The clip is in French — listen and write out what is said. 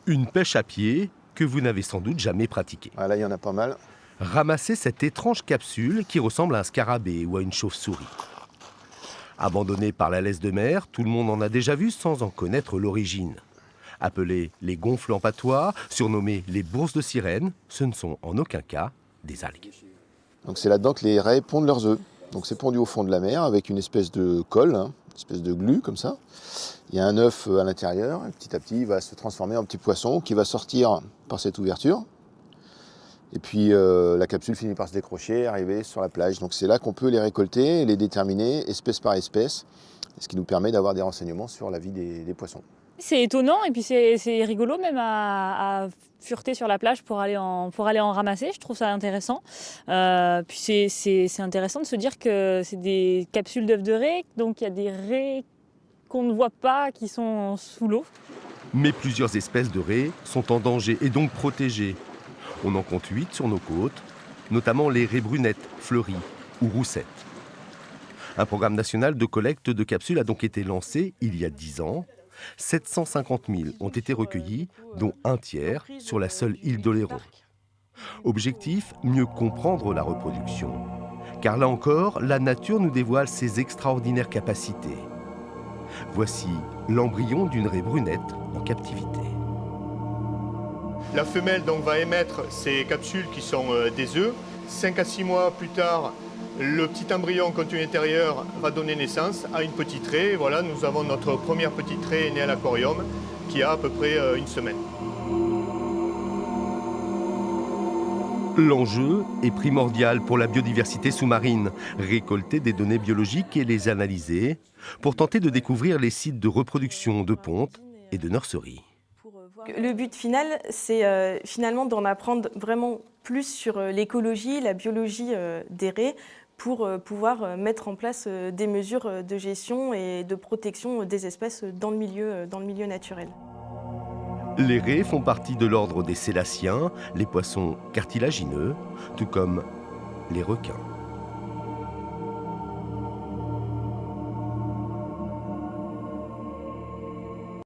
Une pêche à pied que vous n'avez sans doute jamais pratiquée. Ah, là, il y en a pas mal. Ramassez cette étrange capsule qui ressemble à un scarabée ou à une chauve-souris. Abandonnée par la laisse de mer, tout le monde en a déjà vu sans en connaître l'origine. Appelées les gonfles en patois, surnommées les bourses de sirène, ce ne sont en aucun cas des algues. Donc c'est là-dedans que les raies pondent leurs œufs. Donc c'est pondu au fond de la mer avec une espèce de colle, hein, une espèce de glu comme ça. Il y a un œuf à l'intérieur et petit à petit il va se transformer en petit poisson qui va sortir par cette ouverture. Et puis la capsule finit par se décrocher et arriver sur la plage. Donc c'est là qu'on peut les récolter et les déterminer espèce par espèce, ce qui nous permet d'avoir des renseignements sur la vie des poissons. C'est étonnant et puis c'est rigolo même à fureter sur la plage pour aller en ramasser. Je trouve ça intéressant. Puis c'est intéressant de se dire que c'est des capsules d'œufs de raies, donc il y a des raies qu'on ne voit pas qui sont sous l'eau. Mais plusieurs espèces de raies sont en danger et donc protégées. On en compte 8 sur nos côtes, notamment les raies brunettes, fleuries ou roussettes. Un programme national de collecte de capsules a donc été lancé il y a 10 ans. 750 000 ont été recueillis, dont un tiers sur la seule île d'Oléron. Objectif, mieux comprendre la reproduction. Car là encore, la nature nous dévoile ses extraordinaires capacités. Voici l'embryon d'une raie brunette en captivité. La femelle donc, va émettre ces capsules qui sont des œufs. 5 à 6 mois plus tard, le petit embryon contenu à l'intérieur va donner naissance à une petite raie. Et voilà, nous avons notre première petite raie née à l'aquarium qui a à peu près une semaine. L'enjeu est primordial pour la biodiversité sous-marine, récolter des données biologiques et les analyser pour tenter de découvrir les sites de reproduction de pontes et de nurseries. Le but final, c'est finalement d'en apprendre vraiment plus sur l'écologie, la biologie des raies pour pouvoir mettre en place des mesures de gestion et de protection des espèces dans le milieu naturel. Les raies font partie de l'ordre des sélaciens, les poissons cartilagineux, tout comme les requins.